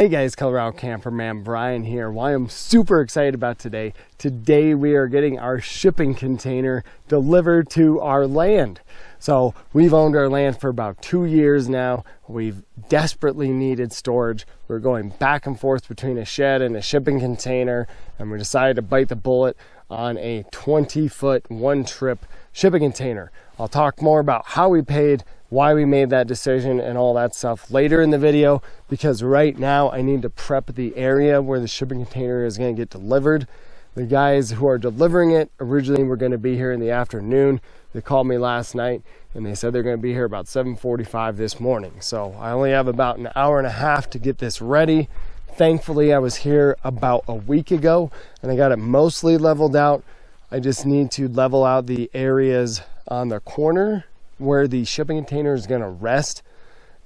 Hey guys, Colorado Camperman Brian here. Why I'm super excited about today. Today we are getting our shipping container delivered to our land. So we've owned our land for about 2 years now. We've desperately needed storage. We're going back and forth between a shed and a shipping container, and we decided to bite the bullet on a 20-foot one-trip shipping container. I'll talk more about how we paid, why we made that decision, and all that stuff later in the video, because right now I need to prep the area where the shipping container is going to get delivered. The guys who are delivering it originally were going to be here in the afternoon. They called me last night and they said they're going to be here about 7:45 this morning. So I only have about an hour and a half to get this ready. Thankfully, I was here about a week ago and I got it mostly leveled out. I just need to level out the areas on the corner where the shipping container is going to rest,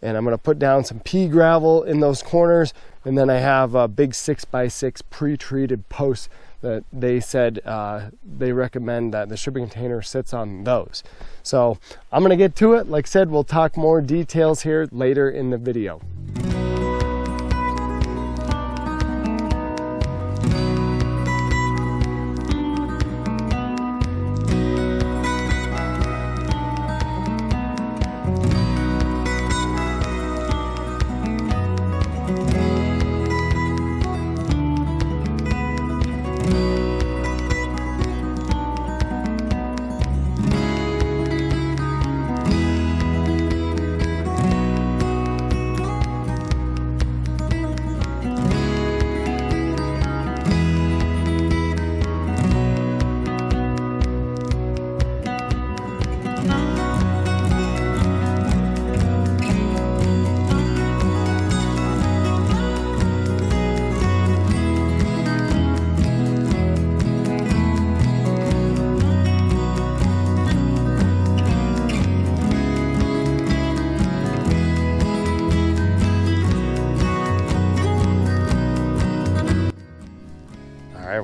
and I'm going to put down some pea gravel in those corners, and then I have a big 6x6 pre-treated posts that they said they recommend that the shipping container sits on those. So I'm going to get to it. Like I said, we'll talk more details here later in the video.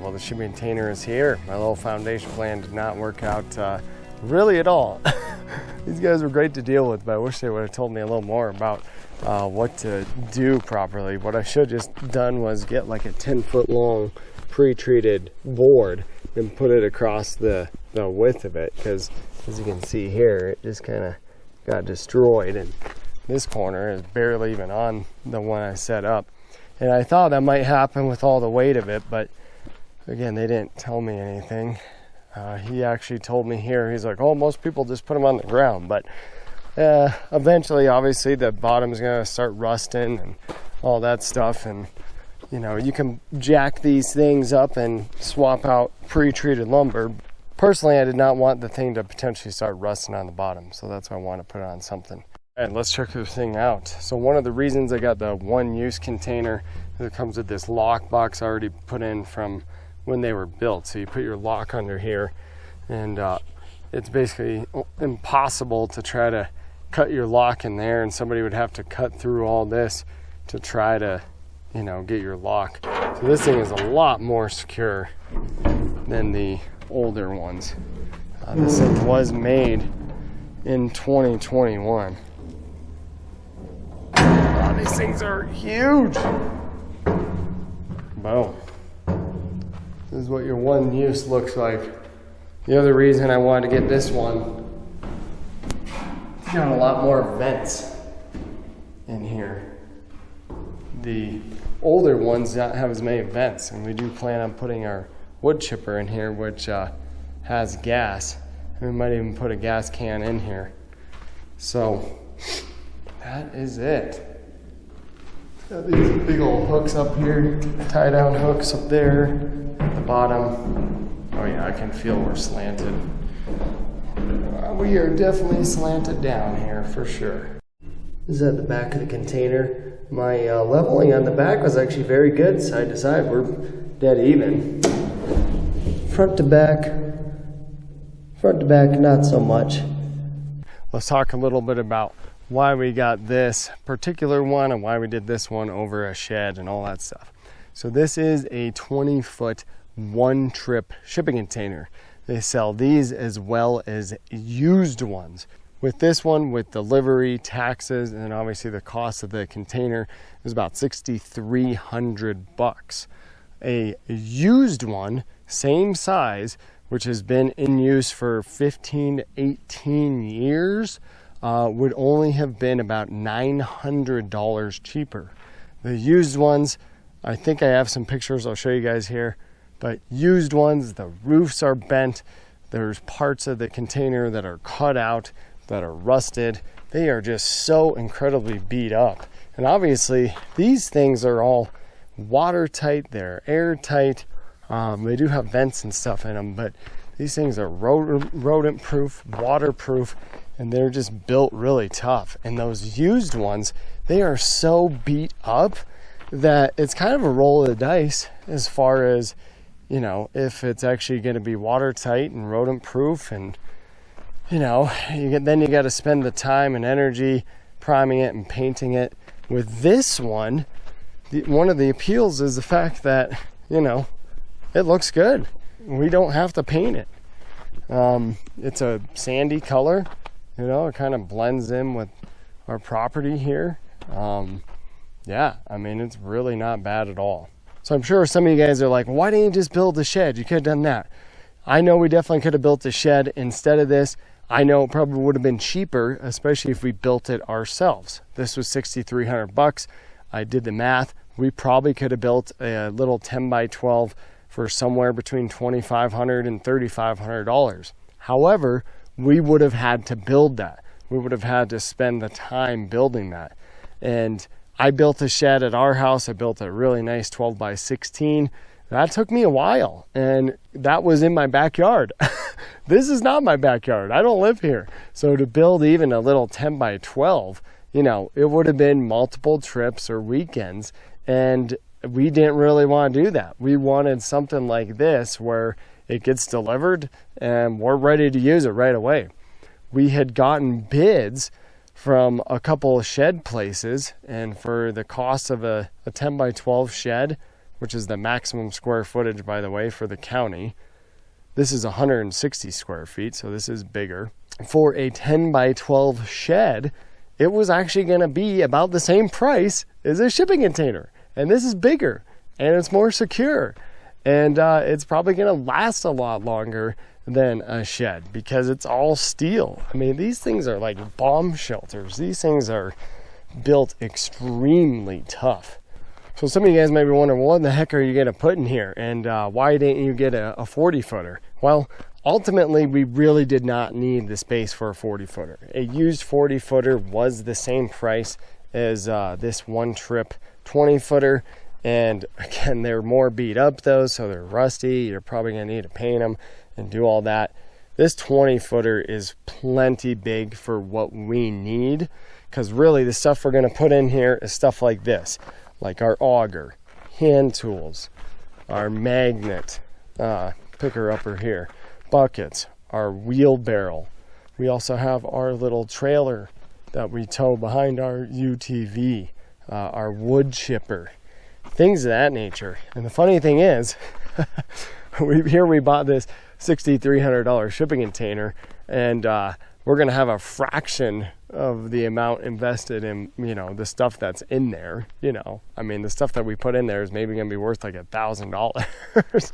Well, the shipping container is here. My little foundation plan did not work out really at all. These guys were great to deal with, but I wish they would have told me a little more about what to do properly. What I should have just done was get like a 10-foot long pre-treated board and put it across the width of it, because as you can see here, it just kind of got destroyed, and this corner is barely even on the one I set up. And I thought that might happen with all the weight of it, but again, they didn't tell me anything. He actually told me here, he's like, oh, most people just put them on the ground. But eventually, obviously, the bottom's going to start rusting and all that stuff. And, you know, you can jack these things up and swap out pre-treated lumber. Personally, I did not want the thing to potentially start rusting on the bottom. So that's why I want to put it on something. All right, let's check this thing out. So one of the reasons I got the one-use container is it comes with this lock box already put in from when they were built. So you put your lock under here, and it's basically impossible to try to cut your lock in there, and somebody would have to cut through all this to try to, you know, get your lock. So this thing is a lot more secure than the older ones. This thing was made in 2021. These things are huge. Boom. This is what your one use looks like. The other reason I wanted to get this one, it's got a lot more vents in here. The older ones don't have as many vents, and we do plan on putting our wood chipper in here, which has gas. And we might even put a gas can in here. So that is it. Got these big old hooks up here, tie down hooks up there. The bottom, oh yeah, I can feel we're slanted. We are definitely slanted down here for sure. This is at the back of the container. My leveling on the back was actually very good. Side to side, we're dead even. Front to back, not so much. Let's talk a little bit about why we got this particular one and why we did this one over a shed and all that stuff. So this is a 20-foot one-trip shipping container. They sell these as well as used ones. With this one, with delivery, taxes, and then obviously the cost of the container, is about $6,300. A used one, same size, which has been in use for 15 to 18 years, would only have been about $900 cheaper. The used ones, I think I have some pictures I'll show you guys here, but used ones, the roofs are bent. There's parts of the container that are cut out, that are rusted. They are just so incredibly beat up. And obviously these things are all watertight, they're airtight. They do have vents and stuff in them, but these things are rodent proof, waterproof, and they're just built really tough. And those used ones, they are so beat up that it's kind of a roll of the dice as far as, you know, if it's actually going to be watertight and rodent proof. And, you know, then you got to spend the time and energy priming it and painting it. With this one, one of the appeals is the fact that, you know, it looks good. We don't have to paint it. It's a sandy color, you know, it kind of blends in with our property here. Yeah, I mean, it's really not bad at all. So I'm sure some of you guys are like, why didn't you just build the shed? You could have done that. I know we definitely could have built the shed instead of this. I know it probably would have been cheaper, especially if we built it ourselves. This was $6,300. I did the math. We probably could have built a little 10 by 12 for somewhere between $2,500 and $3,500. However, we would have had to build that. We would have had to spend the time building that. And I built a shed at our house. I built a really nice 12 by 16. That took me a while, and that was in my backyard. This is not my backyard. I don't live here. So to build even a little 10 by 12, you know, it would have been multiple trips or weekends, and we didn't really want to do that. We wanted something like this where it gets delivered and we're ready to use it right away. We had gotten bids from a couple of shed places, and for the cost of a 10 by 12 shed, which is the maximum square footage, by the way, for the county, this is 160 square feet, so this is bigger. For a 10 by 12 shed, it was actually going to be about the same price as a shipping container. And this is bigger, and it's more secure, and it's probably going to last a lot longer than a shed because it's all steel. I mean, these things are like bomb shelters. These things are built extremely tough. So some of you guys may be wondering, what in the heck are you going to put in here? And why didn't you get a 40 footer? Well, ultimately, we really did not need the space for a 40 footer. A used 40 footer was the same price as this one trip 20 footer. And again, they're more beat up though, so they're rusty. You're probably going to need to paint them and do all that. This 20 footer is plenty big for what we need, because really the stuff we're going to put in here is stuff like this, like our auger, hand tools, our magnet picker upper here, buckets, our wheelbarrow. We also have our little trailer that we tow behind our UTV, our wood chipper, things of that nature. And the funny thing is, we bought this $6,300 shipping container, and we're going to have a fraction of the amount invested in, you know, the stuff that's in there. You know, I mean, the stuff that we put in there is maybe going to be worth like $1,000,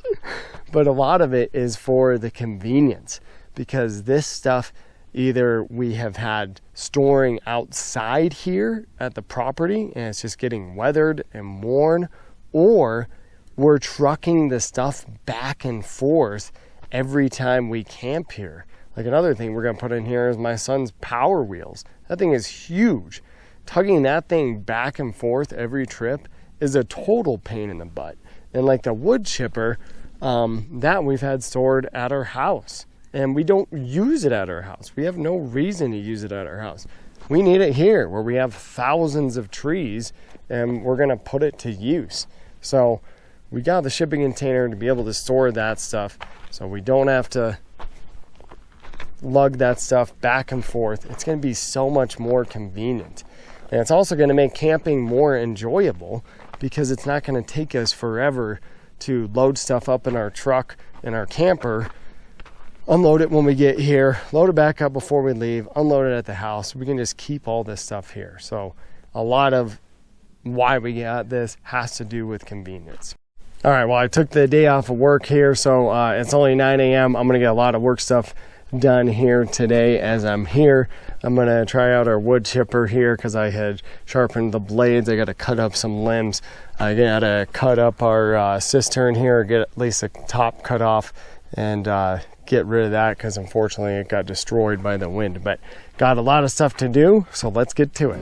but a lot of it is for the convenience, because this stuff either we have had storing outside here at the property and it's just getting weathered and worn, or we're trucking the stuff back and forth every time we camp here. Like another thing we're going to put in here is my son's power wheels. That thing is huge. Tugging that thing back and forth every trip is a total pain in the butt. And like the wood chipper, that we've had stored at our house. And we don't use it at our house. We have no reason to use it at our house. We need it here where we have thousands of trees, and we're going to put it to use. So we got the shipping container to be able to store that stuff, so we don't have to lug that stuff back and forth. It's going to be so much more convenient. And it's also going to make camping more enjoyable, because it's not going to take us forever to load stuff up in our truck, in our camper, unload it when we get here, load it back up before we leave, unload it at the house. We can just keep all this stuff here. So a lot of why we got this has to do with convenience. All right, well, I took the day off of work here, so it's only 9 a.m. I'm gonna get a lot of work stuff done here today as I'm here. I'm gonna try out our wood chipper here because I had sharpened the blades. I gotta cut up some limbs. I gotta cut up our cistern here, get at least the top cut off and get rid of that because unfortunately it got destroyed by the wind. But got a lot of stuff to do, so let's get to it.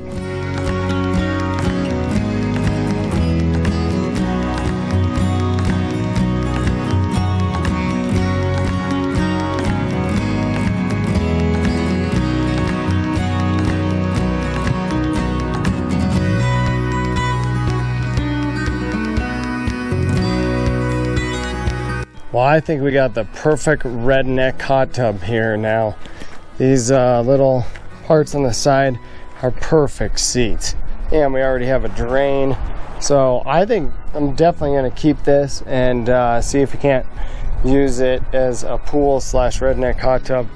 Well, I think we got the perfect redneck hot tub here now. These little parts on the side are perfect seats. And we already have a drain. So I think I'm definitely gonna keep this and see if we can't use it as a pool / redneck hot tub.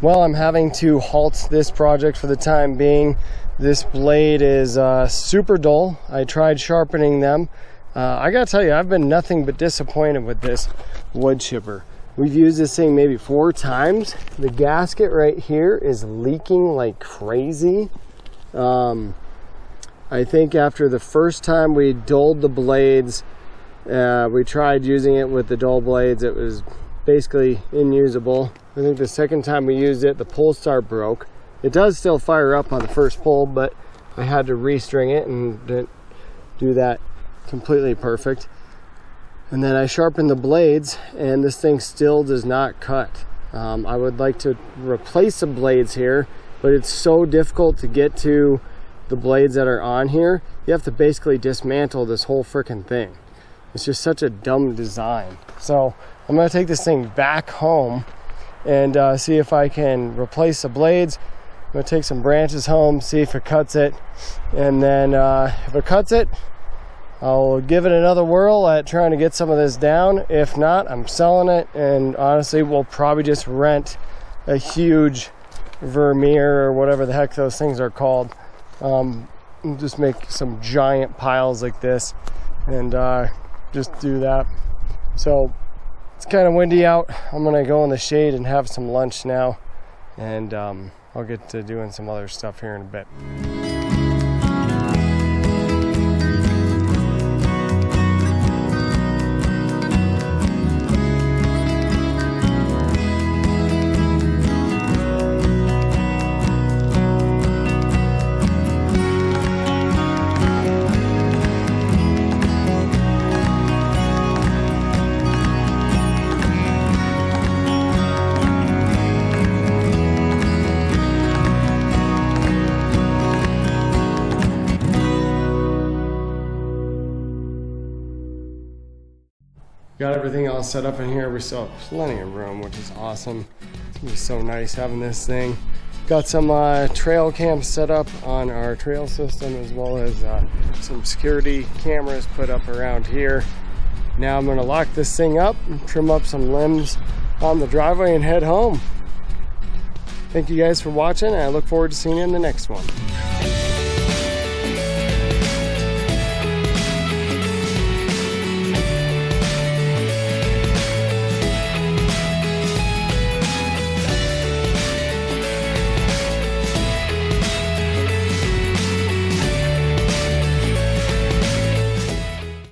Well, I'm having to halt this project for the time being. This blade is super dull. I tried sharpening them. I gotta tell you, I've been nothing but disappointed with this wood chipper. We've used this thing maybe 4 times. The gasket right here is leaking like crazy. I think after the first time we dulled the blades, we tried using it with the dull blades, it was basically unusable. I think the second time we used it, the pull star broke. It does still fire up on the first pull, but I had to restring it and didn't do that completely perfect. And then I sharpened the blades and this thing still does not cut. I would like to replace the blades here, but it's so difficult to get to the blades that are on here. You have to basically dismantle this whole freaking thing. It's just such a dumb design. So I'm gonna take this thing back home and see if I can replace the blades. I'm gonna take some branches home, see if it cuts it, and then if it cuts it, I'll give it another whirl at trying to get some of this down. If not, I'm selling it, and honestly, we'll probably just rent a huge Vermeer or whatever the heck those things are called. Just make some giant piles like this and just do that. So it's kind of windy out. I'm gonna go in the shade and have some lunch now, and I'll get to doing some other stuff here in a bit. Got everything all set up in here. We still have plenty of room, which is awesome. It's gonna be so nice having this thing. Got some trail cams set up on our trail system, as well as some security cameras put up around here. Now I'm gonna lock this thing up and trim up some limbs on the driveway and head home. Thank you guys for watching, and I look forward to seeing you in the next one.